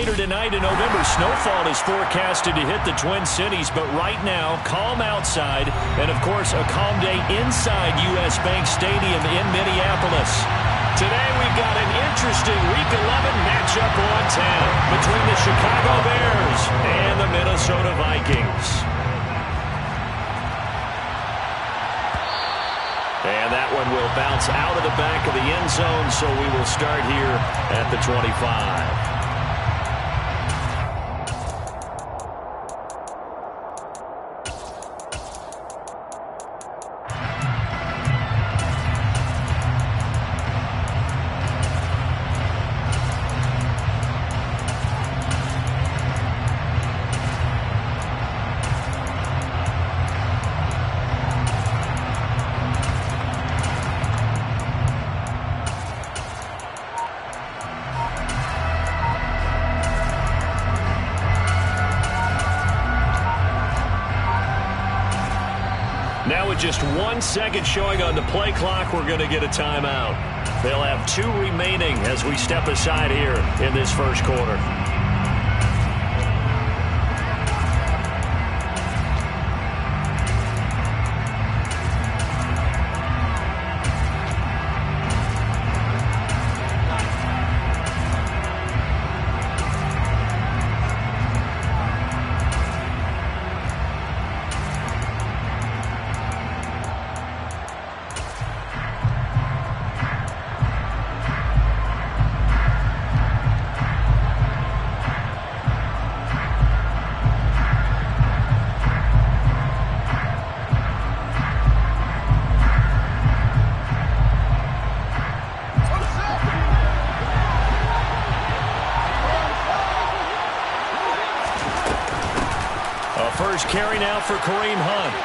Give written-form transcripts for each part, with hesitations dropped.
Later tonight in November, snowfall is forecasted to hit the Twin Cities, but right now, calm outside, and of course, a calm day inside U.S. Bank Stadium in Minneapolis. Today, we've got an interesting Week 11 matchup on tap between the Chicago Bears and the Minnesota Vikings. And that one will bounce out of the back of the end zone, so we will start here at the 25. Now with just 1 second showing on the play clock, we're going to get a timeout. They'll have 2 remaining as we step aside here in this first quarter. First carry now for Kareem Hunt.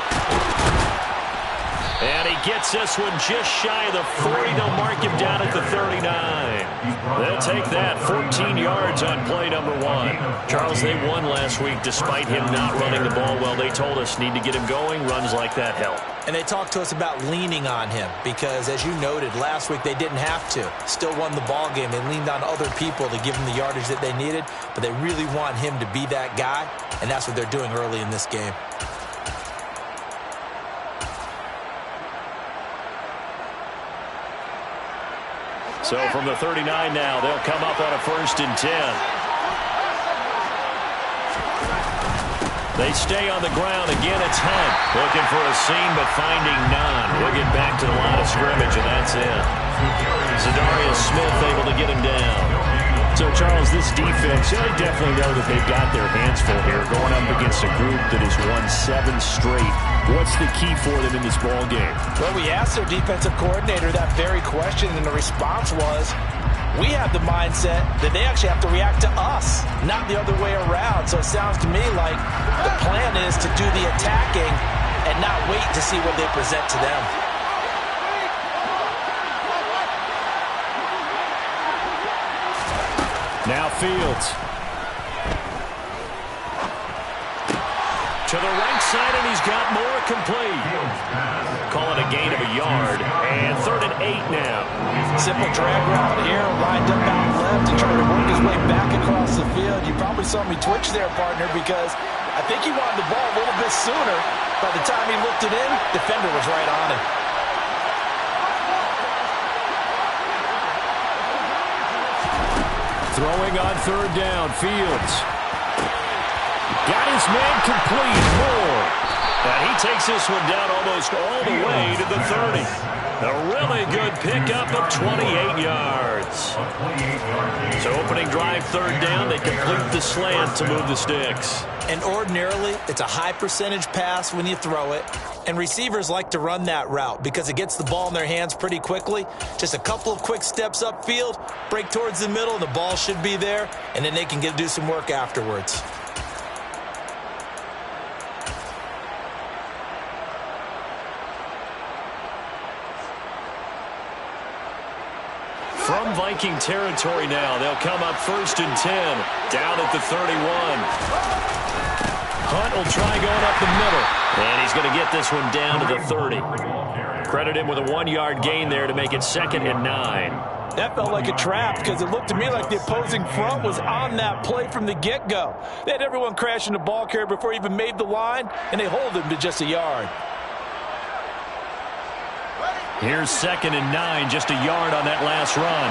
And he gets this one just shy of the 40. They'll mark him down at the 39. They'll take that. 14 yards on play number 1. Charles, they won last week despite him not running the ball well. They told us need to get him going. Runs like that help. And they talked to us about leaning on him because, as you noted, last week they didn't have to. Still won the ball game. They leaned on other people to give them the yardage that they needed, but they really want him to be that guy, and that's what they're doing early in this game. So from the 39 now, they'll come up on a 1st and 10. They stay on the ground. Again, it's Hunt. Looking for a seam, but finding none. We'll get back to the line of scrimmage, and that's it. Zadarius Smith able to get him down. So, Charles, this defense, they definitely know that they've got their hands full here, going up against a group that has won 7 straight. What's the key for them in this ball game? Well, we asked their defensive coordinator that very question, and the response was, we have the mindset that they actually have to react to us, not the other way around. So it sounds to me like the plan is to do the attacking and not wait to see what they present to them. Now Fields. To the right side, and he's got more complete. Call it a gain of a yard. And 3rd and 8 now. Simple drag route here, lined up out left and trying to work his way back across the field. You probably saw me twitch there, partner, because I think he wanted the ball a little bit sooner. By the time he looked it in, defender was right on him. Throwing on 3rd down, Fields. Got his man complete, Moore. And he takes this one down almost all the way to the 30. A really good pickup of 28 yards. So opening drive, 3rd down, they complete the slant to move the sticks. And ordinarily, it's a high percentage pass when you throw it. And receivers like to run that route because it gets the ball in their hands pretty quickly. Just a couple of quick steps upfield, break towards the middle, the ball should be there, and then they can do some work afterwards. From Viking territory now, they'll come up 1st and 10, down at the 31. Hunt will try going up the middle. And he's going to get this one down to the 30. Credit him with a 1-yard gain there to make it 2nd and 9. That felt like a trap because it looked to me like the opposing front was on that play from the get-go. They had everyone crashing the ball carrier before he even made the line, and they hold him to just a yard. Here's 2nd and 9, just a yard on that last run.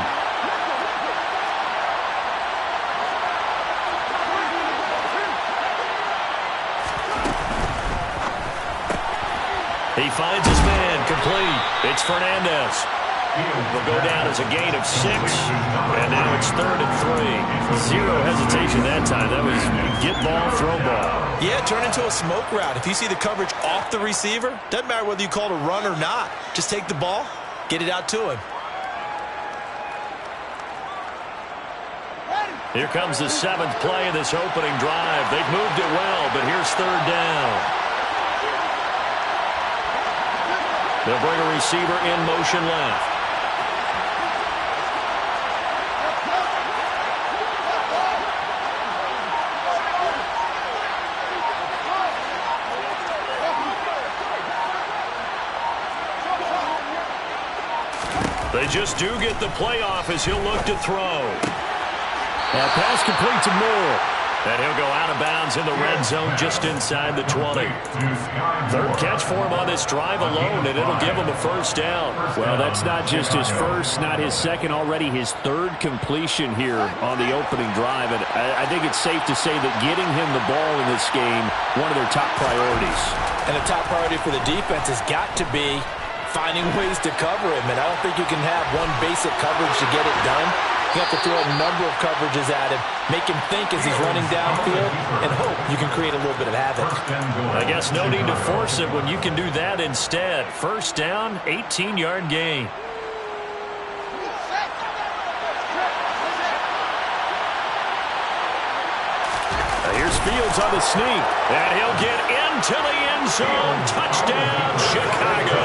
He finds his man, complete. It's Fernandez. Will go down as a gain of 6, and now it's 3rd and 3. Zero hesitation that time. That was get ball, throw ball. Yeah, turn into a smoke route. If you see the coverage off the receiver, doesn't matter whether you call it a run or not. Just take the ball, get it out to him. Here comes the 7th play of this opening drive. They've moved it well, but here's 3rd down. They'll bring a receiver in motion left. They just do get the playoff as he'll look to throw. That pass complete to Moore. And he'll go out of bounds in the red zone just inside the 20. 3rd catch for him on this drive alone, and it'll give him a 1st down. Well, that's not just his first, not his second, already his 3rd completion here on the opening drive. And I think it's safe to say that getting him the ball in this game, one of their top priorities. And the top priority for the defense has got to be finding ways to cover him. And I don't think you can have one basic coverage to get it done. You have to throw a number of coverages at him, make him think as he's running downfield, and hope you can create a little bit of havoc. I guess no need to force it when you can do that instead. 1st down, 18-yard gain. Here's Fields on the sneak, and he'll get into the end zone. Touchdown, Chicago.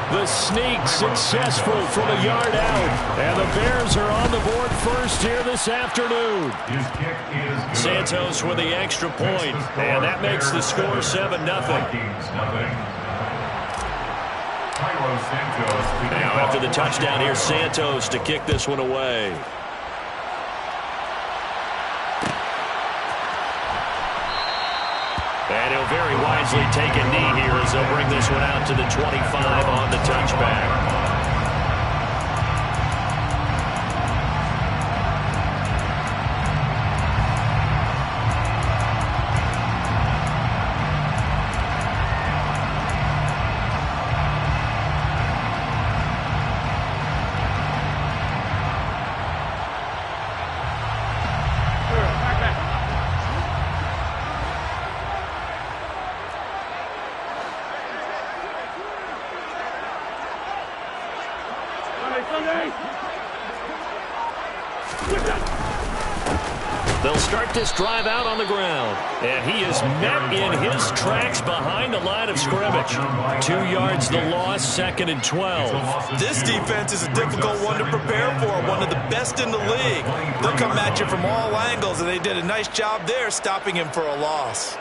The sneak successful from a yard out, and the Bears are on the board first here this afternoon. Santos with the extra point, and that makes the score 7-0. Now after the touchdown, here's Santos to kick this one away. And he'll very wisely take a knee here as they'll bring this one out to the 25 on the touchback. They'll start this drive out on the ground, and he is met in his tracks behind the line of scrimmage. 2 yards the loss, 2nd and 12. This defense is a difficult one to prepare for, one of the best in the league. They'll come at you from all angles, and they did a nice job there stopping him for a loss.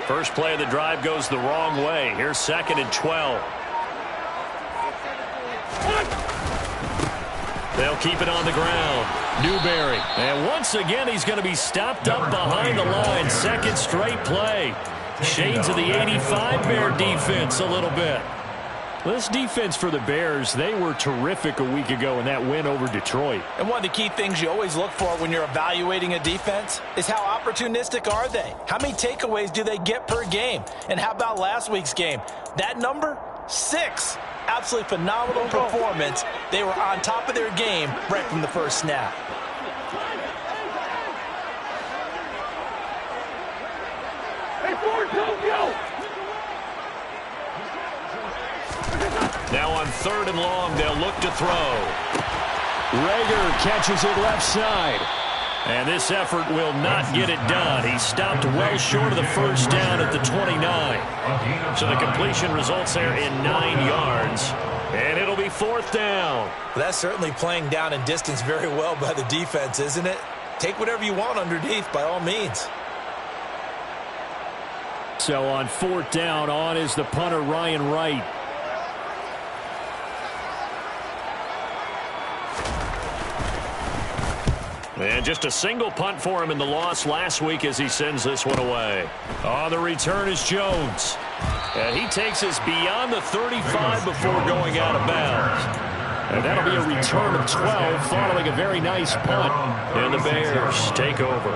First play of the drive goes the wrong way. Here's 2nd and 12. They'll keep it on the ground. Newberry. And once again, he's going to be stopped up behind the line. 2nd straight play. Shades of the 85 Bear defense a little bit. Well, this defense for the Bears, they were terrific a week ago in that win over Detroit. And one of the key things you always look for when you're evaluating a defense is how opportunistic are they? How many takeaways do they get per game? And how about last week's game? That number, 6. Absolutely phenomenal performance. They were on top of their game right from the first snap. Hey, Ford, go! Now on 3rd and long, they'll look to throw. Rager catches it left side. And this effort will not get it done. He stopped well short of the first down at the 29. So the completion results there in 9 yards. And it'll be 4th down. That's certainly playing down and distance very well by the defense, isn't it? Take whatever you want underneath, by all means. So on 4th down, on is the punter, Ryan Wright. And just a single punt for him in the loss last week as he sends this one away. On the return is Jones. And he takes us beyond the 35 before going out of bounds. And that'll be a return of 12 following a very nice punt. And the Bears take over.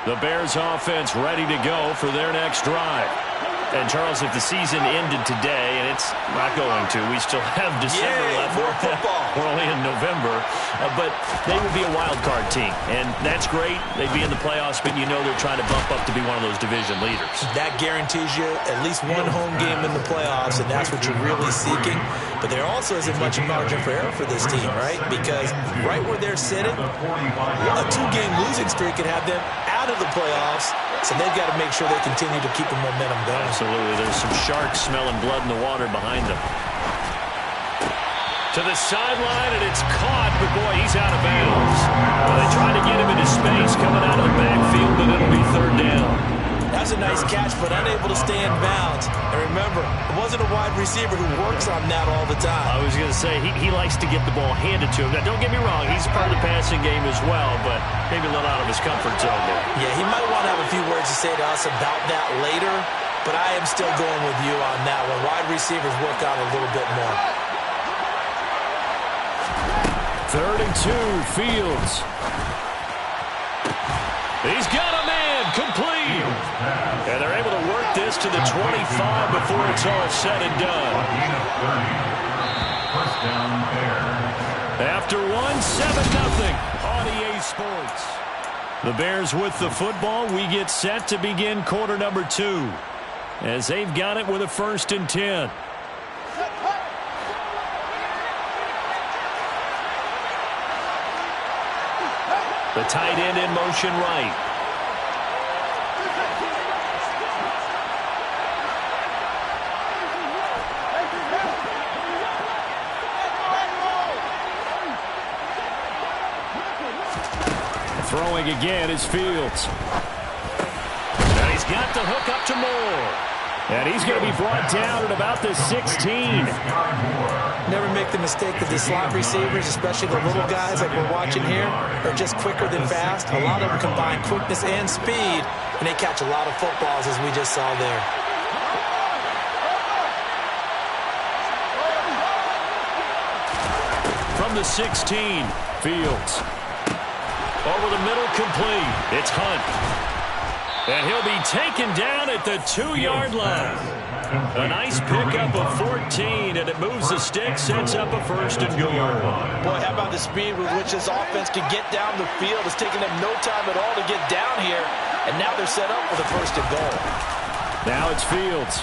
The Bears offense ready to go for their next drive. And, Charles, if the season ended today, and it's not going to, we still have December left. More football. We're only in November. But they would be a wild card team. And that's great. They'd be in the playoffs, but you know they're trying to bump up to be one of those division leaders. That guarantees you at least one home game in the playoffs, and that's what you're really seeking. But there also isn't much margin for error for this team, right? Because right where they're sitting, a 2-game losing streak could have them out of the playoffs. So they've got to make sure they continue to keep the momentum going. Absolutely. There's some sharks smelling blood in the water behind them. To the sideline, and it's caught, but boy, he's out of bounds. Well, they try to get him into space coming out of the backfield, but it'll be 3rd down. That's a nice catch, but unable to stay in bounds. And remember, it wasn't a wide receiver who works on that all the time. I was going to say, he likes to get the ball handed to him. Now, don't get me wrong, he's part of the passing game as well, but maybe a little out of his comfort zone there. Yeah, he might want to have a few words to say to us about that later, but I am still going with you on that one. Wide receivers work on a little bit more. 3rd and 2, Fields. He's got a man, complete. And they're able to work this to the 25 before it's all said and done. After 7-0 on EA Sports. The Bears with the football. We get set to begin quarter number 2 as they've got it with a 1st and 10. The tight end in motion right. Throwing again is Fields. And he's got the hook up to Moore. And he's going to be brought down at about the 16. Never make the mistake that the slot receivers, especially the little guys like we're watching here, are just quicker than fast. A lot of them combine quickness and speed, and they catch a lot of footballs, as we just saw there. From the 16, Fields. Over the middle, complete. It's Hunt. And he'll be taken down at the 2-yard line. A nice pickup of 14, and it moves the stick, sets up a 1st and goal. Boy, how about the speed with which this offense can get down the field? It's taken them no time at all to get down here, and now they're set up with a 1st and goal. Now it's Fields.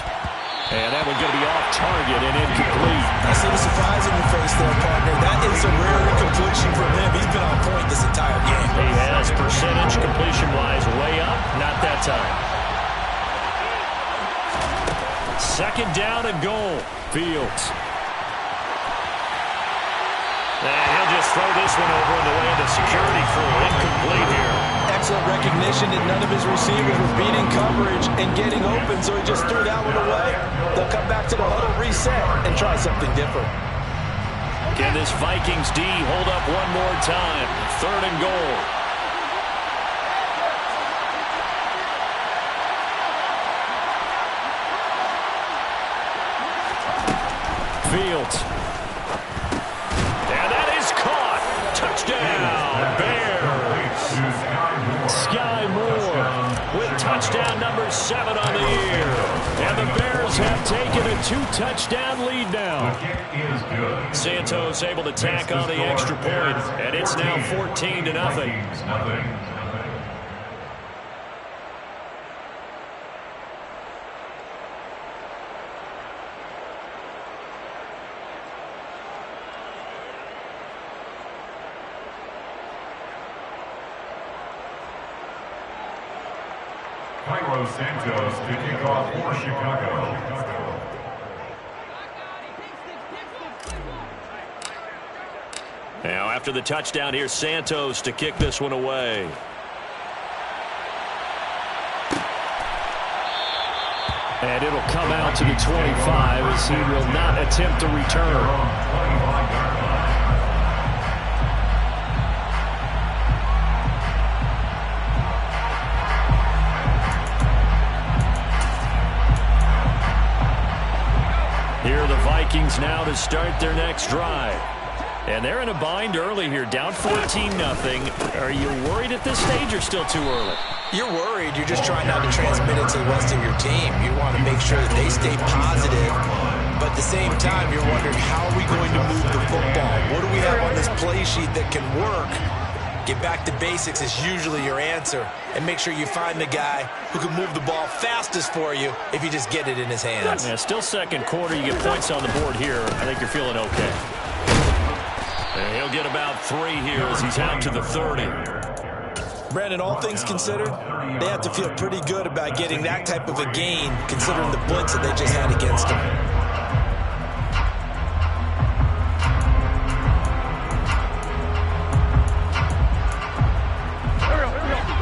And that one's going to be off target and incomplete. I see the surprise in your face there, partner. That is a rare incompletion from him. He's been on point this entire game. He has, percentage completion-wise way up. Not that time. 2nd down and goal. Fields. And he'll just throw this one over in the way of the security crew. Incomplete here. Excellent recognition that none of his receivers were beating coverage and getting open, so he just threw that one away. They'll come back to the huddle, reset, and try something different. Can this Vikings D hold up one more time? 3rd and goal. Fields. And that is caught. Touchdown, Bears. Sky Moore with touchdown number 7 on the year. And the Bears have taken a 2-touchdown lead now. Santos able to tack on the extra point, and it's now 14-0. Santos to kick off for Chicago. Now, after the touchdown, here's Santos to kick this one away. And it'll come out to the 25 as he will not attempt to return. Here are the Vikings now to start their next drive. And they're in a bind early here, down 14-0. Are you worried at this stage or still too early? You're worried. You're just trying not to transmit it to the rest of your team. You want to make sure that they stay positive. But at the same time, you're wondering, how are we going to move the football? What do we have on this play sheet that can work? Get back to basics is usually your answer. And make sure you find the guy who can move the ball fastest for you if you just get it in his hands. Yeah, still second quarter. You get points on the board here. I think you're feeling okay. And he'll get about 3 here as he's out to the 30. Brandon, all things considered, they have to feel pretty good about getting that type of a gain considering the blitz that they just had against them.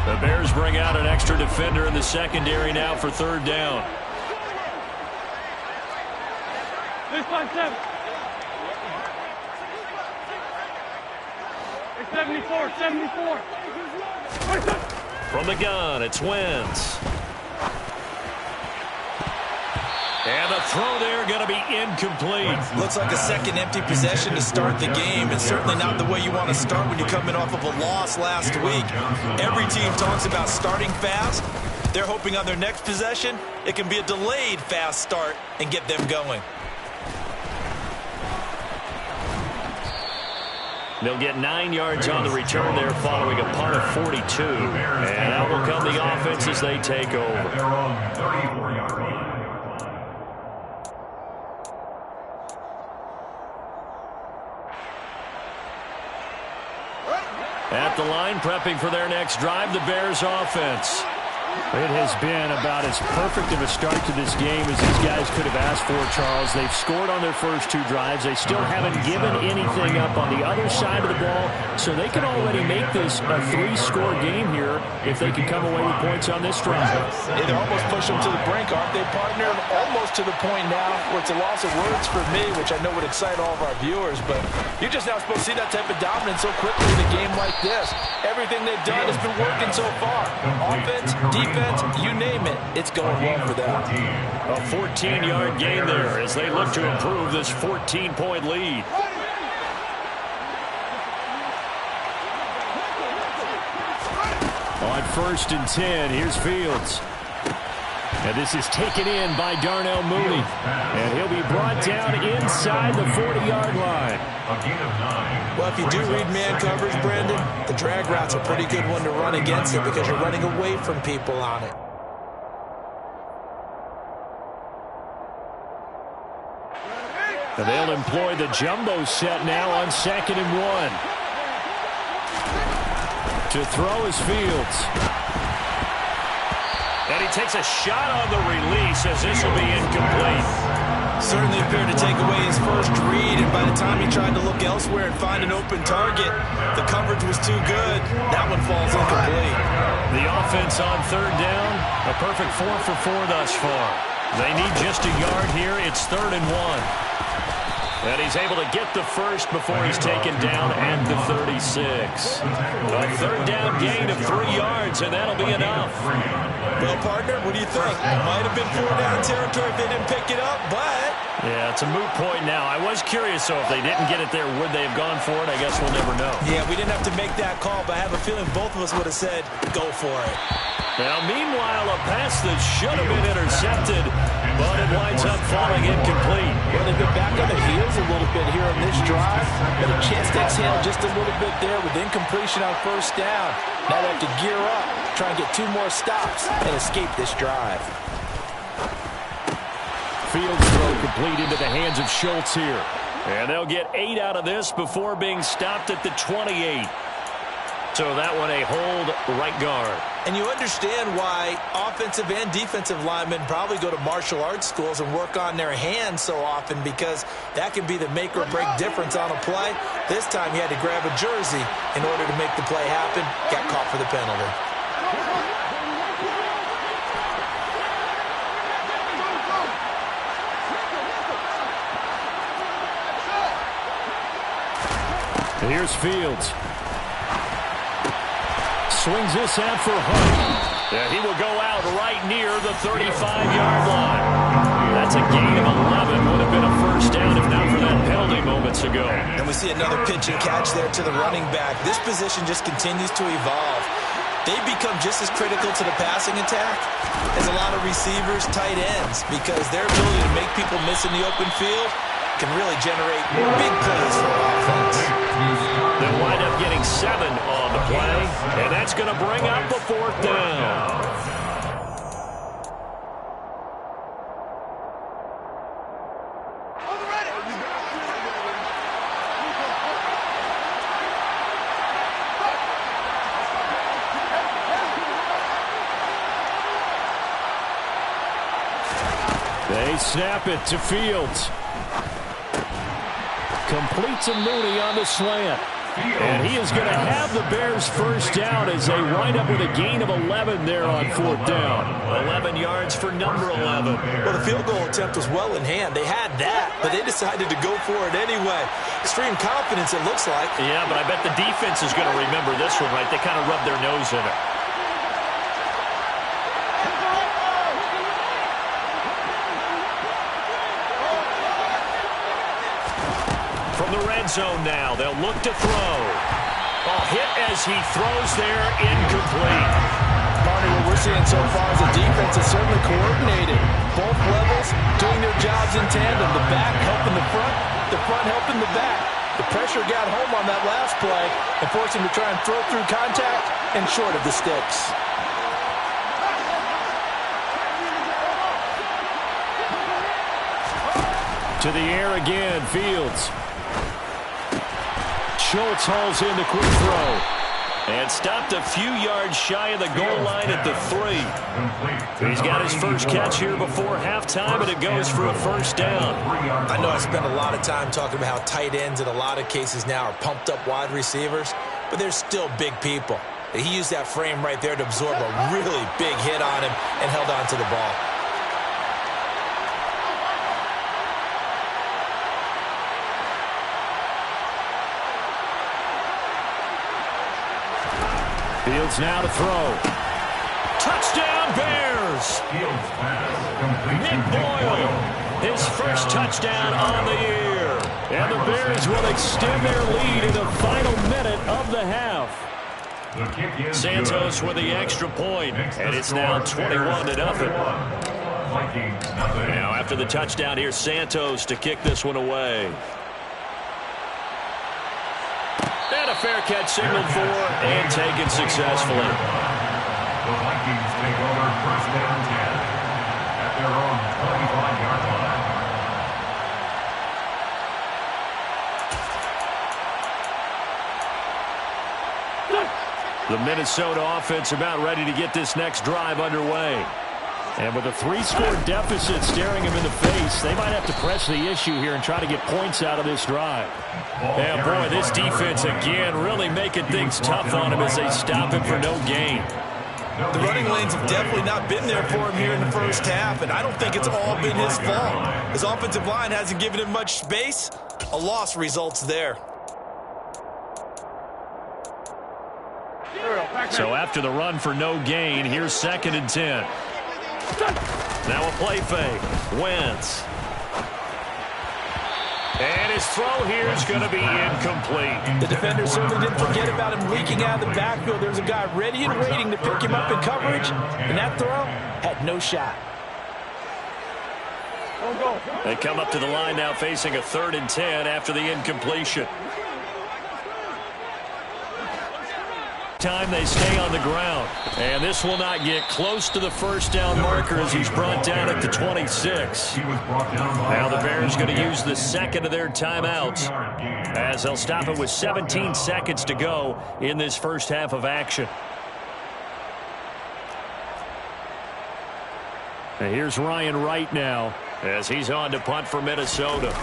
The Bears bring out an extra defender in the secondary now for 3rd down. 657. 74. From the gun, it's Wentz. And the throw there going to be incomplete. Looks like a second empty possession to start the game, and certainly not the way you want to start when you're coming off of a loss last week. Every team talks about starting fast. They're hoping on their next possession, it can be a delayed fast start and get them going. They'll get 9 yards on the return there following a punt of 42. And out will come the offense as they take over. At the line, prepping for their next drive, the Bears offense. It has been about as perfect of a start to this game as these guys could have asked for, Charles. They've scored on their first 2 drives. They still haven't given anything up on the other side of the ball, so they can already make this a 3-score game here if they can come away with points on this drive. They almost push them to the brink, aren't they, partner? Almost to the point now where it's a loss of words for me, which I know would excite all of our viewers, but you're just now supposed to see that type of dominance so quickly in a game like this. Everything they've done has been working so far. Offense, defense, you name it, it's going well for them. A 14-yard gain there as they look to improve this 14-point lead. On 1st and 10, here's Fields. And this is taken in by Darnell Mooney. And he'll be brought down inside the 40-yard line. Well, if you do read man coverage, Brandon, the drag route's a pretty good one to run against it because you're running away from people on it. And they'll employ the jumbo set now on 2nd and 1. To throw is Fields. And he takes a shot on the release as this will be incomplete. Certainly appeared to take away his first read, and by the time he tried to look elsewhere and find an open target, the coverage was too good. That one falls incomplete. The offense on 3rd down, a perfect 4 for 4 thus far. They need just a yard here. It's 3rd and 1. And he's able to get the first before he's taken down at the 36. A 3rd down gain of 3 yards, and that'll be enough. Well, partner, what do you think? Might have been 4-down territory if they didn't pick it up, but... Yeah, it's a moot point now. I was curious, so if they didn't get it there, would they have gone for it? I guess we'll never know. Yeah, we didn't have to make that call, but I have a feeling both of us would have said, go for it. Now, meanwhile, a pass that should have been intercepted, but it winds up falling incomplete. Well, they've been back on the heels a little bit here on this drive, but a chance to exhale just a little bit there with incompletion on 1st down. Now they have to gear up, try and get 2 more stops, and escape this drive. Fields throw complete into the hands of Schultz here. And they'll get 8 out of this before being stopped at the 28. So that one a hold right guard. And you understand why offensive and defensive linemen probably go to martial arts schools and work on their hands so often, because that can be the make or break difference on a play. This time he had to grab a jersey in order to make the play happen. Got caught for the penalty. Here's Fields. Swings this out for Hunt. Yeah, he will go out right near the 35-yard line. That's a gain of 11. Would have been a first down if not for that penalty moments ago. And we see another pitch and catch there to the running back. This position just continues to evolve. They become just as critical to the passing attack as a lot of receivers, tight ends, because their ability to make people miss in the open field can really generate big plays for offense. They'll wind up getting 7 on the play, and that's going to bring up the 4th down. They snap it to Fields. Complete to Mooney on the slant. And he is going to have the Bears first down as they wind up with a gain of 11 there on 4th down. 11 yards for number 11. Well, the field goal attempt was well in hand. They had that, but they decided to go for it anyway. Extreme confidence, it looks like. Yeah, but I bet the defense is going to remember this one, right? They kind of rubbed their nose in it. From the red zone now, they'll look to throw. Hit as he throws there, incomplete. Barney, what we're seeing so far is the defense is certainly coordinated. Both levels doing their jobs in tandem. The back helping the front helping the back. The pressure got home on that last play and forced him to try and throw through contact and short of the sticks. To the air again, Fields. Schultz hauls in the quick throw. And stopped a few yards shy of the goal line at the 3. He's got his first catch here before halftime, and it goes for a first down. I know I spend a lot of time talking about how tight ends in a lot of cases now are pumped up wide receivers, but they're still big people. He used that frame right there to absorb a really big hit on him and held on to the ball. Fields now to throw. Touchdown, Bears! Nick Boyle, his first touchdown on the year. And the Bears will extend their lead in the final minute of the half. Santos with the extra point, and it's now 21-0. Now after the touchdown, here's Santos to kick this one away. And a fair catch signaled for and taken successfully. The Vikings take over first down 10 at their own 25-yard line. The Minnesota offense about ready to get this next drive underway. And with a 3-score deficit staring him in the face, they might have to press the issue here and try to get points out of this drive. Yeah, boy, this defense again really making things tough on him as they stop him for no gain. The running lanes have definitely not been there for him here in the first half, and I don't think it's all been his fault. His offensive line hasn't given him much space. A loss results there. So after the run for no gain, here's 2nd and 10. Now a play fake. Wentz. And his throw here is going to be incomplete. The defender certainly didn't forget about him leaking out of the backfield. There's a guy ready and waiting to pick him up in coverage, and that throw had no shot. They come up to the line now facing a 3rd and 10 after the incompletion. time they stay on the ground. And this will not get close to the first down marker as he's brought down at the 26. Now the Bears going to use the second of their timeouts as they'll stop it with 17 seconds to go in this first half of action. And here's Ryan Wright now as he's on to punt for Minnesota.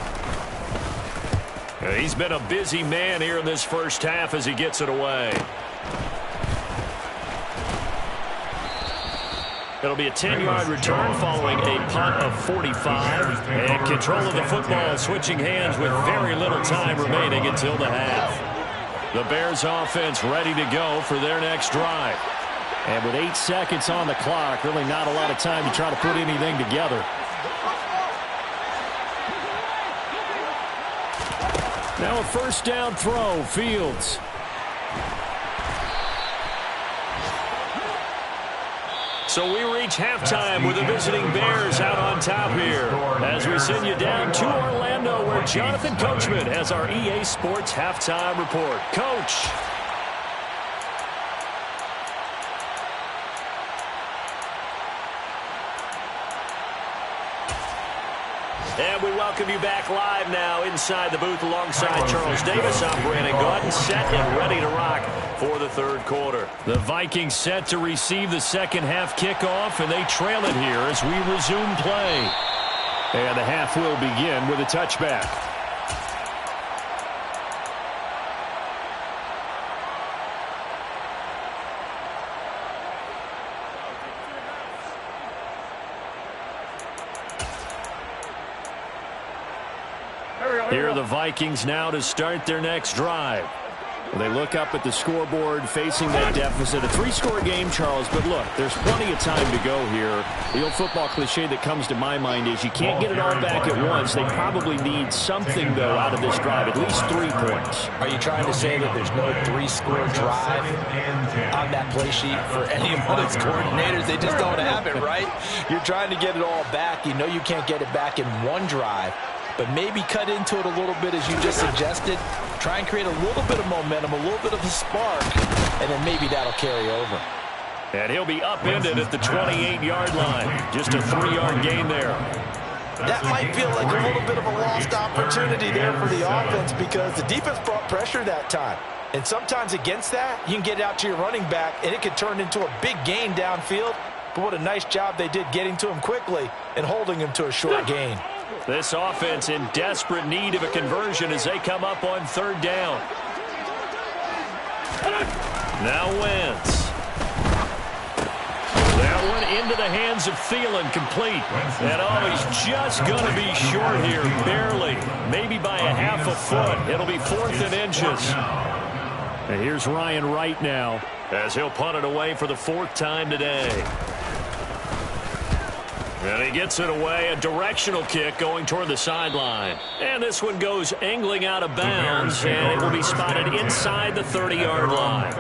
He's been a busy man here in this first half as he gets it away. It'll be a 10-yard return following a punt of 45. And control of the football switching hands with very little time remaining until the half. The Bears offense ready to go for their next drive. And with 8 seconds on the clock, really not a lot of time to try to put anything together. Now a first down throw, Fields. So we reach halftime with the visiting Bears out on top here as we send you down to Orlando where Jonathan Coachman has our EA Sports halftime report. Coach. And we welcome you back live now inside the booth alongside Charles Davis. I'm Brandon Gaudin, set and ready to rock for the third quarter. The Vikings set to receive the second half kickoff, and they trail it here as we resume play. And the half will begin with a touchback. Here are the Vikings now to start their next drive. Well, they look up at the scoreboard facing that deficit. A 3-score game, Charles, but look, there's plenty of time to go here. The old football cliche that comes to my mind is you can't get it all back at once. They probably need something, though, out of this drive, at least 3 points. Are you trying to say that there's no 3-score drive on that play sheet for any of those coordinators? They just don't have it, right? You're trying to get it all back. You know you can't get it back in one drive. But maybe cut into it a little bit as you just suggested. Try and create a little bit of momentum, a little bit of a spark, and then maybe that'll carry over. And he'll be upended at the 28-yard line. Just a 3-yard gain there. That might feel like a little bit of a lost opportunity there for the offense because the defense brought pressure that time. And sometimes against that, you can get it out to your running back, and it could turn into a big gain downfield. But what a nice job they did getting to him quickly and holding him to a short gain. This offense in desperate need of a conversion as they come up on third down. Now Wentz. That one into the hands of Thielen, complete. And oh, he's just going to be short here, barely. Maybe by a half a foot. It'll be 4th and inches. And here's Ryan Wright now as he'll punt it away for the 4th time today. And he gets it away, a directional kick going toward the sideline. And this one goes angling out of bounds, and it will be spotted inside the 30-yard line.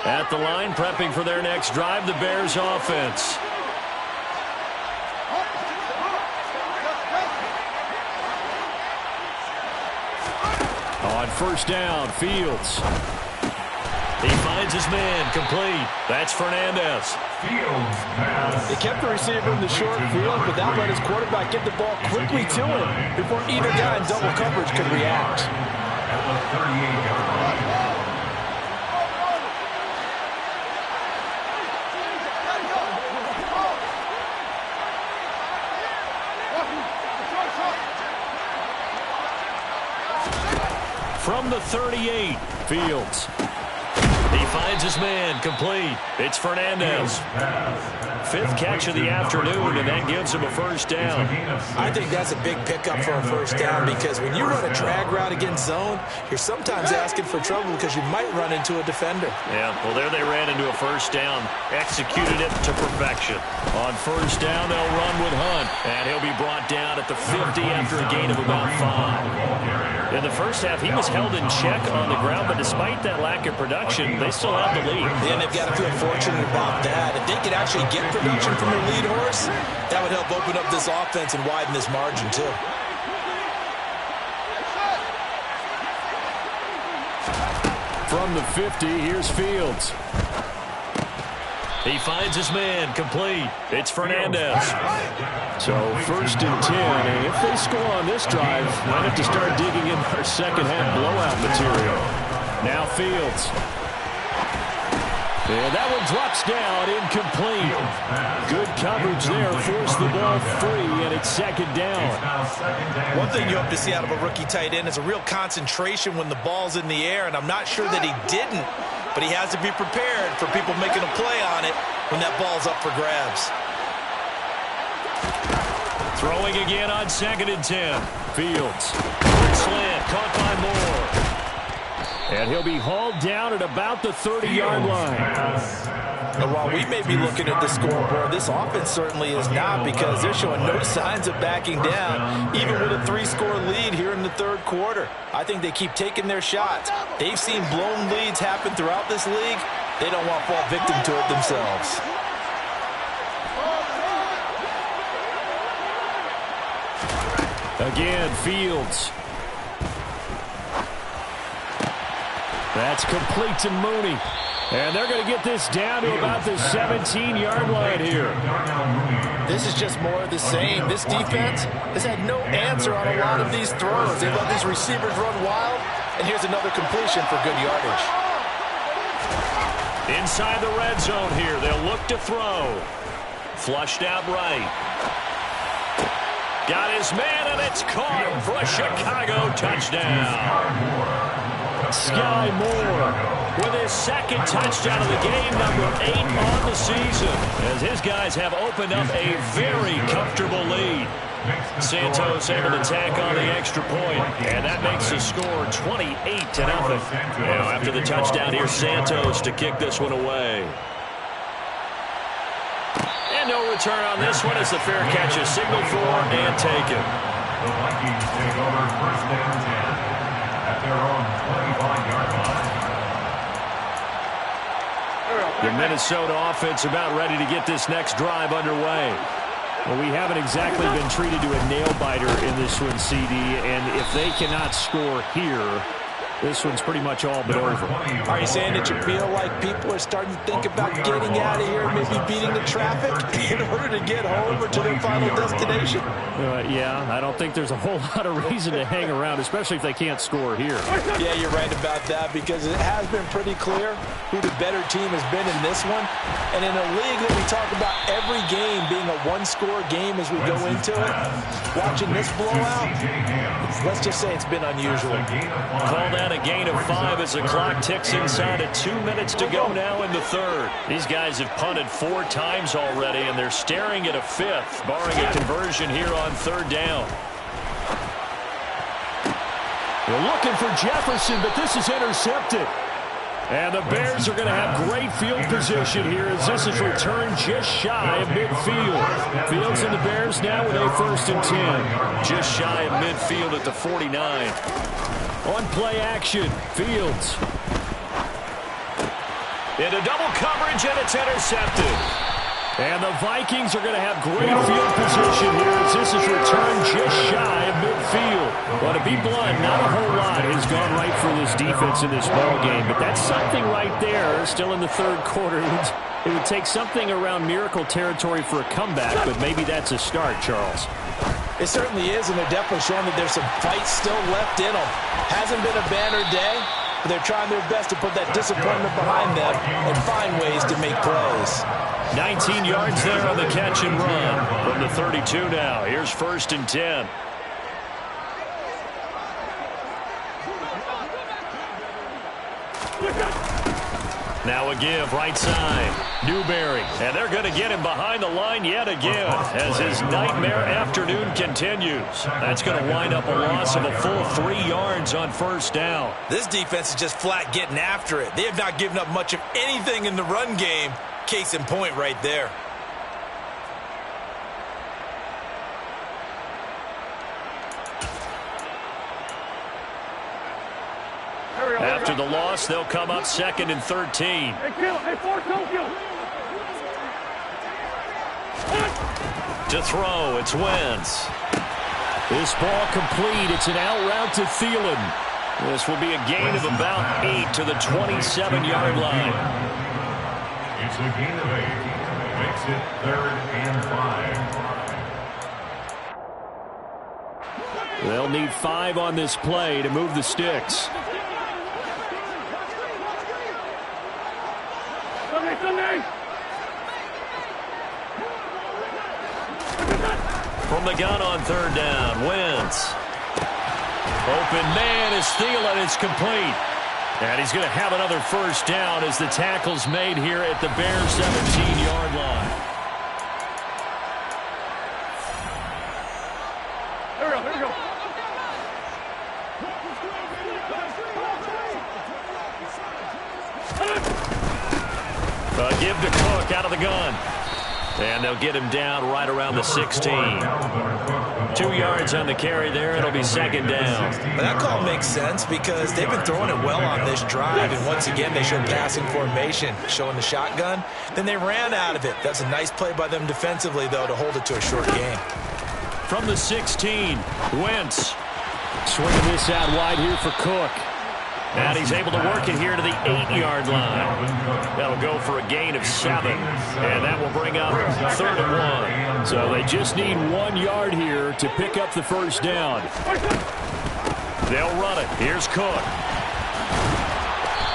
At the line, prepping for their next drive, the Bears offense. On first down, Fields. He finds his man, complete. That's Fernandez. Fields pass. They kept the receiver in the short field, but that let his quarterback get the ball quickly to him before either guy in double coverage could react. At the 38-yard line. From the 38, Fields. He finds his man, complete. It's Fernandez. 5th catch of the afternoon, and that gives him a first down. I think that's a big pickup for a first down because when you run a drag route against zone, you're sometimes asking for trouble because you might run into a defender. Yeah, well, there they ran into a first down. Executed it to perfection. On first down, they'll run with Hunt, and he'll be brought down at the 50 after a gain of about 5. In the first half, he was held in check on the ground, but despite that lack of production, they still have the lead. And they've got to feel fortunate about that. If they could actually get production from their lead horse, that would help open up this offense and widen this margin, too. From the 50, here's Fields. He finds his man, complete. It's Fernandez. So 1st and 10, and if they score on this drive, might have to start digging in our second half blowout material. Now Fields. And that one drops down, incomplete. Good coverage there, forced the ball free, and it's 2nd down. One thing you hope to see out of a rookie tight end is a real concentration when the ball's in the air, and I'm not sure that he didn't, but he has to be prepared for people making a play on it when that ball's up for grabs. Throwing again on 2nd and 10. Fields. Quick slant, caught by Moore. And he'll be hauled down at about the 30-yard line. And while we may be looking at the scoreboard, this offense certainly is not, because they're showing no signs of backing down, even with a 3-score lead here in the 3rd quarter. I think they keep taking their shots. They've seen blown leads happen throughout this league. They don't want to fall victim to it themselves. Again, Fields. That's complete to Mooney. And they're going to get this down to about the 17-yard line here. This is just more of the same. This defense has had no answer on a lot of these throws. They let these receivers run wild, and here's another completion for good yardage. Inside the red zone here, they'll look to throw. Flushed out right. Got his man, and it's caught for a Chicago touchdown. Sky Moore with his 2nd touchdown of the game, number 8 on the season, as his guys have opened up a very comfortable lead. Santos able to tack on the extra point, and that makes the score 28-0. Now after the touchdown, here's Santos to kick this one away. And no return on this one as the fair catch is signaled for and taken. The Vikings take over 1st and 10 at their own 25-yard line. The Minnesota offense about ready to get this next drive underway. Well, we haven't exactly been treated to a nail-biter in this one, CD, and if they cannot score here, this one's pretty much all but over. Are you saying that you feel like people are starting to think about getting out of here, maybe beating the traffic in order to get home or to their final destination? Yeah, I don't think there's a whole lot of reason to hang around, especially if they can't score here. Yeah, you're right about that, because it has been pretty clear who the better team has been in this one. And in a league that we talk about every game being a 1-score game as we go into it, watching this blowout, let's just say it's been unusual. Call that a gain of 5 as the clock ticks inside of 2 minutes to go now in the 3rd. These guys have punted 4 times already, and they're staring at a 5th, barring a conversion here on 3rd down. They're looking for Jefferson, but this is intercepted. And the Bears are going to have great field position here as this is returned just shy of midfield. Fields and the Bears now with a 1st and 10. Just shy of midfield at the 49. On play action, Fields. Into double coverage, and it's intercepted. And the Vikings are going to have great field position here as this is returned just shy of midfield. Well, to be blunt, not a whole lot has gone right for this defense in this ball game, but that's something right there. Still in the 3rd quarter. It would take something around miracle territory for a comeback, but maybe that's a start, Charles. It certainly is, and they're definitely showing that there's some fight still left in them. Hasn't been a banner day, but they're trying their best to put that disappointment behind them and find ways to make plays. 19 yards there on the catch and run from the 32 now. Here's 1st and 10. Now a give right side. Newberry. And they're going to get him behind the line yet again as his nightmare afternoon continues. That's going to wind up a loss of a full 3 yards on 1st down. This defense is just flat getting after it. They have not given up much of anything in the run game. Case in point right there. After the loss, they'll come up 2nd and 13. Hey, kill. Hey, force, don't kill. To throw, it's Wentz. This ball complete. It's an out route to Thielen. This will be a gain of about 8 to the 27-yard line. It's a gain of 8. Makes it 3rd and 5. They'll need 5 on this play to move the sticks. Sunday. From the gun on 3rd down, Wentz. Open man is Thielen. It's complete. And he's going to have another first down as the tackle's made here at the Bears' 17-yard line. Here we go. Give to Cook out of the gun. And they'll get him down right around the 16. 2 yards on the carry there. It'll be 2nd down. That call makes sense because they've been throwing it well on this drive. And once again, they showed passing formation, showing the shotgun. Then they ran out of it. That's a nice play by them defensively, though, to hold it to a short game. From the 16, Wentz. Swinging this out wide here for Cook. And he's able to work it here to the 8-yard line. That'll go for a gain of 7. And that will bring up 3rd and 1. So they just need 1 yard here to pick up the first down. They'll run it. Here's Cook.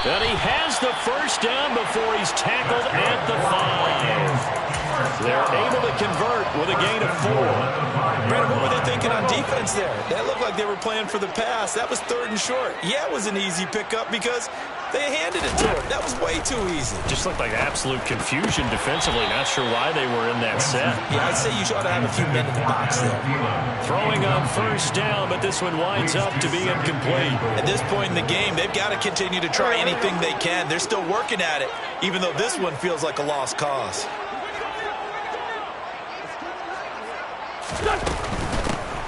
And he has the first down before he's tackled at the 5. They're able to convert with a gain of 4. Brandon, what were they thinking on defense there? That looked like they were playing for the pass. That was 3rd and short. Yeah, it was an easy pickup because they handed it to him. That was way too easy. Just looked like absolute confusion defensively. Not sure why they were in that set. Yeah, I'd say you ought to have a few men in the box there. Throwing on first down, but this one winds up to be incomplete. At this point in the game, they've got to continue to try anything they can. They're still working at it, even though this one feels like a lost cause.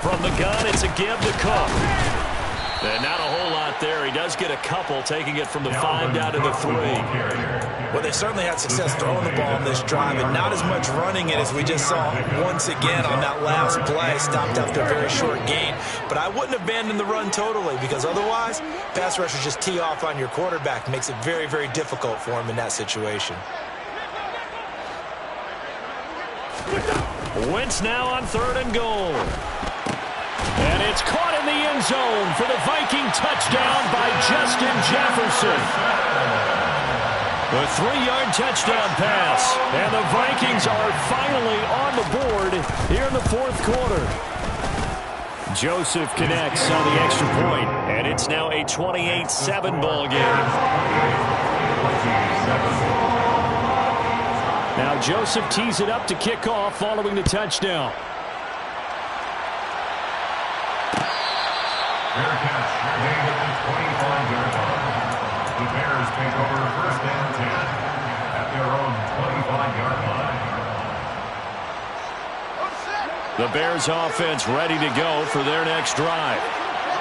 From the gun, it's a give to Cook. And not a whole lot there. He does get a couple, taking it from the 5 down to the 3. Well, they certainly had success throwing the ball on this drive, and not as much running it as we just saw once again on that last play. Stopped after a very short gain. But I wouldn't abandon the run totally, because otherwise, pass rushers just tee off on your quarterback. Makes it very, very difficult for him in that situation. Wentz now on 3rd and goal. And it's caught in the end zone for the Viking touchdown by Justin Jefferson. A 3-yard touchdown pass. And the Vikings are finally on the board here in the 4th quarter. Joseph connects on the extra point, and it's now a 28-7 ball game. Now Joseph tees it up to kick off following the touchdown. Fair catch, made at the 25-yard line. The Bears take over 1st and 10 at their own 25-yard line. The Bears offense ready to go for their next drive.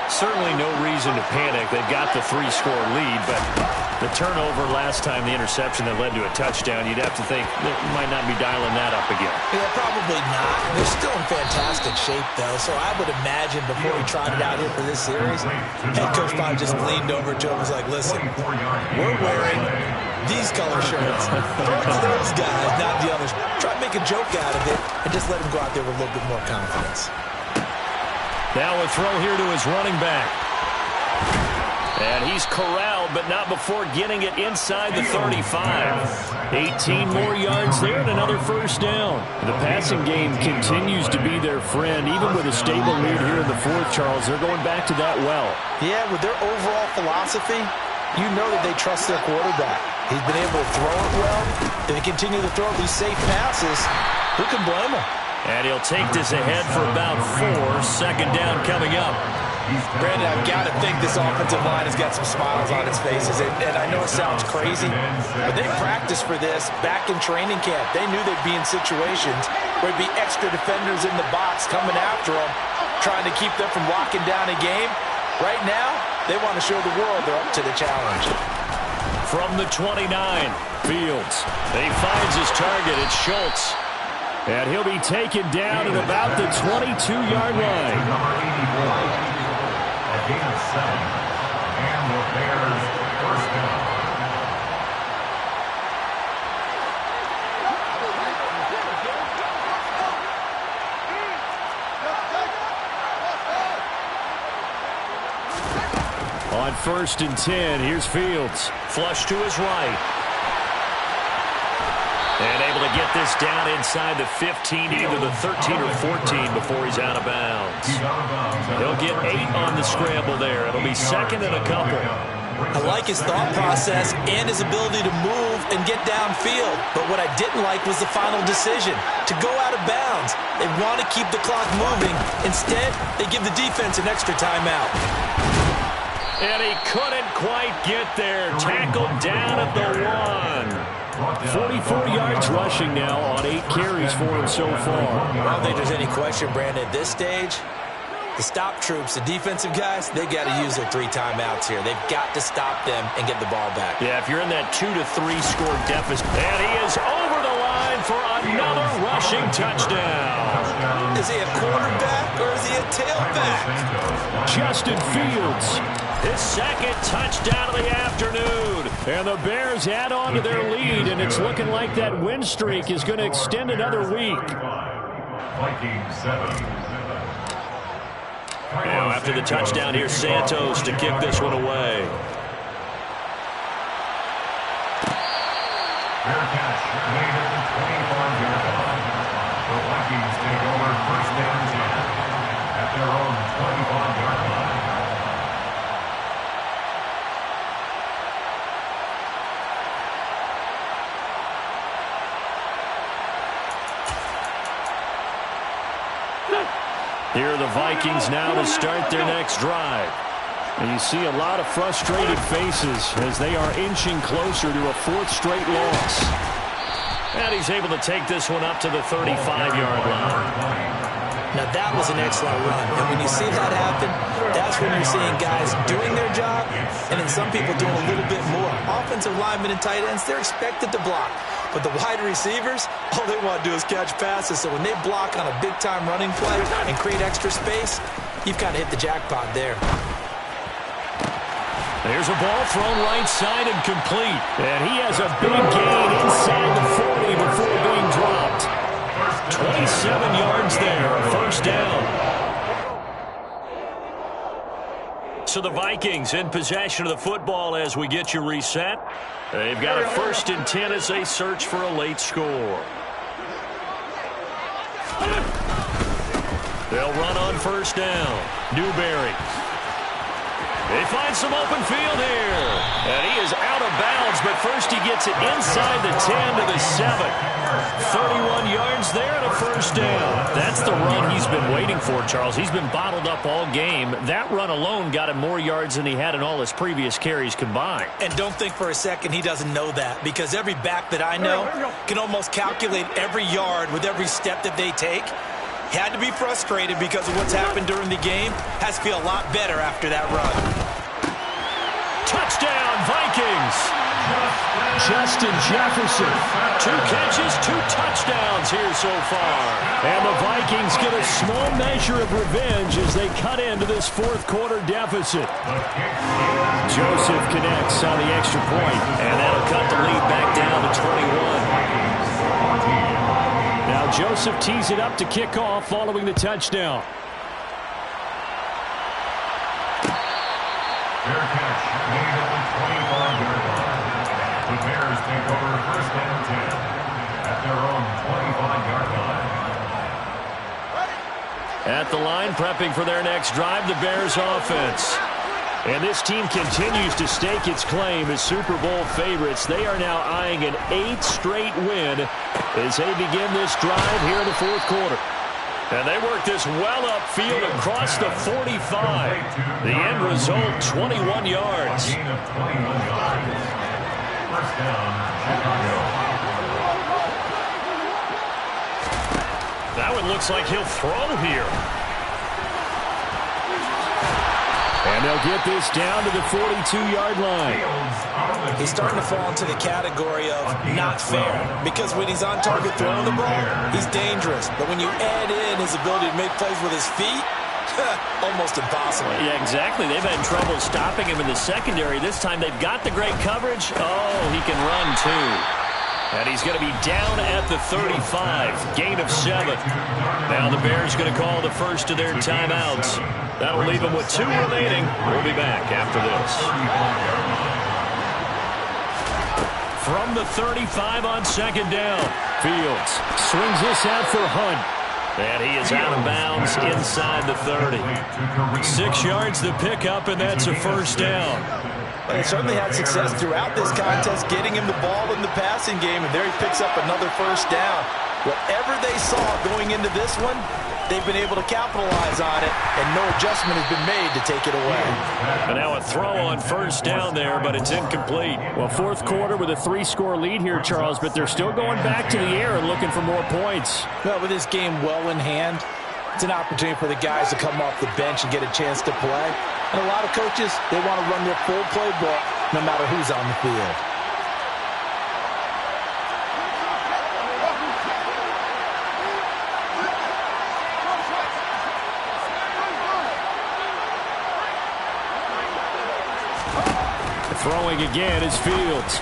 Certainly no reason to panic. They've got the 3-score lead, but the turnover last time, the interception that led to a touchdown, you'd have to think they might not be dialing that up again. Yeah, probably not. They're still in fantastic shape, though, so I would imagine before he trotted out here for this series, head coach probably just leaned over to him and was like, listen, we're wearing these color shirts. Throw it to those guys, not the others. Try to make a joke out of it and just let him go out there with a little bit more confidence. Now a throw here to his running back. And he's corralled, but not before getting it inside the 35. 18 more yards there and another first down. The passing game continues to be their friend. Even with a stable lead here in the 4th, Charles, they're going back to that well. Yeah, with their overall philosophy, you know that they trust their quarterback. He's been able to throw it well. They continue to throw these safe passes. Who can blame him? And he'll take this ahead for about 4. 2nd down coming up. Brandon, I've got to think this offensive line has got some smiles on its faces. And I know it sounds crazy, but they practiced for this back in training camp. They knew they'd be in situations where there'd be extra defenders in the box coming after them, trying to keep them from locking down a game. Right now, they want to show the world they're up to the challenge. From the 29, Fields. He finds his target. It's Schultz. And he'll be taken down at about the 22-yard line. Number 84. A gain of 7. And the Bears first down. On 1st and 10, here's Fields. Flush to his right. And able to get this down inside the 15, either the 13 or 14 before he's out of bounds. He'll get 8 on the scramble there. It'll be second and a couple. I like his thought process and his ability to move and get downfield. But what I didn't like was the final decision, to go out of bounds. They want to keep the clock moving. Instead, they give the defense an extra timeout. And he couldn't quite get there. Tackled down at the 1. 44 yards rushing now on 8 carries for him so far. I don't think there's any question, Brandon, at this stage. The stop troops, the defensive guys, they got to use their 3 timeouts here. They've got to stop them and get the ball back. Yeah, if you're in that 2 to 3 score deficit. And he is over the line for another rushing touchdown. Is he a quarterback or is he a tailback? Justin Fields, his second touchdown of the afternoon. And the Bears add on to their lead, and it's looking like that win streak is going to extend another week. Vikings 7. Now after the touchdown, here's Santos to kick this one away. Fair catch made at the 25-yard line. The Vikings take over 1st and 10 at their own 25-yard line. Here are the Vikings now to start their next drive. And you see a lot of frustrated faces as they are inching closer to a 4th straight loss. And he's able to take this one up to the 35-yard line. Now, that was an excellent run. And when you see that happen, that's when you're seeing guys doing their job and then some people doing a little bit more. Offensive linemen and tight ends, they're expected to block. But the wide receivers, all they want to do is catch passes. So when they block on a big-time running play and create extra space, you've kind of hit the jackpot there. There's a ball thrown right side and complete. And he has a big gain inside the 40 before being dropped. 27 yards there, 1st down. So the Vikings in possession of the football as we get you reset. They've got a 1st and 10 as they search for a late score. They'll run on 1st down. Newberry. They find some open field here. And he is out of bounds, but first he gets it inside the 10 to the 7. 31 yards there and a 1st down. That's the run he's been waiting for, Charles. He's been bottled up all game. That run alone got him more yards than he had in all his previous carries combined. And don't think for a second he doesn't know that, because every back that I know can almost calculate every yard with every step that they take. Had to be frustrated because of what's happened during the game. Has to feel a lot better after that run. Touchdown, Vikings! Justin Jefferson. 2 catches, 2 touchdowns here so far. And the Vikings get a small measure of revenge as they cut into this 4th quarter deficit. Joseph connects on the extra point, and that'll cut the lead back down to 21. Now Joseph tees it up to kick off following the touchdown. Fair catch made at the 25-yard line. The Bears take over 1st and 10 at their own 25-yard line. At the line, prepping for their next drive, the Bears offense. And this team continues to stake its claim as Super Bowl favorites. They are now eyeing an 8th straight win as they begin this drive here in the 4th quarter. And they work this well upfield across the 45. The end result, 21 yards. A gain of 21 yards. 1st down, Chicago. That one looks like he'll throw here. And And they'll get this down to the 42-yard line. He's starting to fall into the category of not fair, because when he's on target throwing the ball, he's dangerous. But when you add in his ability to make plays with his feet, almost impossible. Yeah, exactly. They've had trouble stopping him in the secondary. This time they've got the great coverage. Oh, he can run too. And he's going to be down at the 35. Gain of 7. Now the Bears going to call the first of their timeouts. That'll leave them with 2 remaining. We'll be back after this. From the 35 on second down, Fields swings this out for Hunt. And he is out of bounds inside the 30. 6 yards the pickup, and that's a first down. Well, they certainly had success throughout this contest, getting him the ball in the passing game, and there he picks up another first down. Whatever they saw going into this one, they've been able to capitalize on it, and no adjustment has been made to take it away. And now a throw on first down there, but it's incomplete. Well, fourth quarter with a 3-score lead here, Charles, but they're still going back to the air and looking for more points. Well, with this game well in hand, it's an opportunity for the guys to come off the bench and get a chance to play. And a lot of coaches, they want to run their full playbook no matter who's on the field. Throwing again is Fields.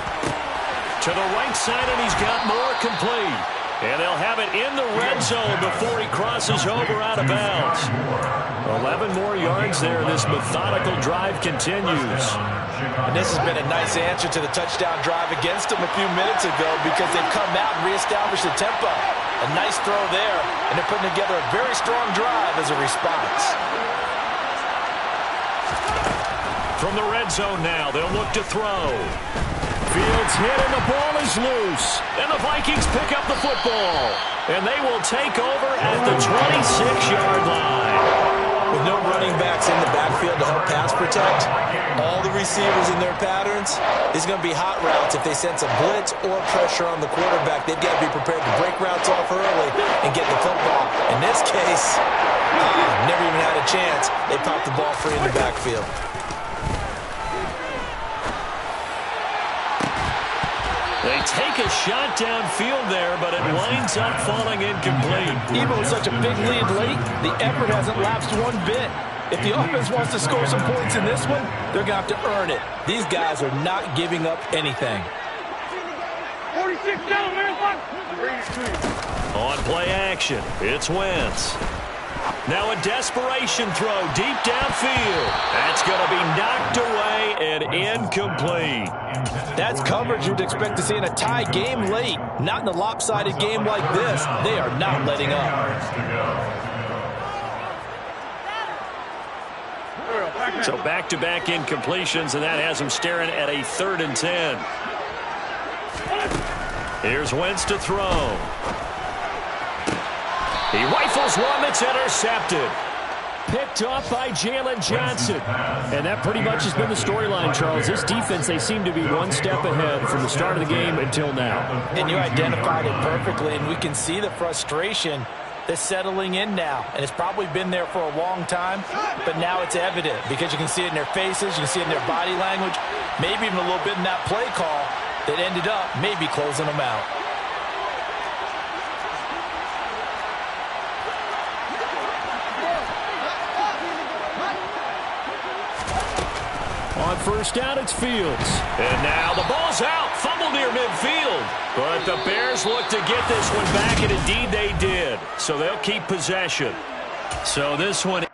To the right side, and he's got more complete. And they'll have it in the red zone before he crosses over out of bounds. 11 more yards there. This methodical drive continues. And this has been a nice answer to the touchdown drive against them a few minutes ago, because they've come out and reestablished the tempo. A nice throw there, and they're putting together a very strong drive as a response. From the red zone now, they'll look to throw. Fields hit, and the ball is loose. And the Vikings pick up the football. And they will take over at the 26-yard line. With no running backs in the backfield to help pass protect, all the receivers in their patterns, there's going to be hot routes if they sense a blitz or pressure on the quarterback. They've got to be prepared to break routes off early and get the football. In this case, never even had a chance. They popped the ball free in the backfield. They take a shot downfield there, but it winds up falling incomplete. Even with such a big lead late, the effort hasn't lapsed one bit. If the offense wants to score some points in this one, they're going to have to earn it. These guys are not giving up anything. 46 down, man. On play action, it's Wentz. Now a desperation throw deep downfield. That's going to be knocked away and incomplete. That's coverage you'd expect to see in a tie game late. Not in a lopsided game like this. They are not letting up. So back-to-back incompletions, and that has them staring at a 3rd and 10. Here's Wentz to throw. He rifles one that's intercepted. Picked off by Jalen Johnson. And that pretty much has been the storyline, Charles. This defense, they seem to be one step ahead from the start of the game until now. And you identified it perfectly, and we can see the frustration that's settling in now. And it's probably been there for a long time, but now it's evident because you can see it in their faces, you can see it in their body language, maybe even a little bit in that play call that ended up maybe closing them out. On first down, it's Fields. And now the ball's out. Fumble near midfield. But the Bears look to get this one back, and indeed they did. So they'll keep possession. So this one...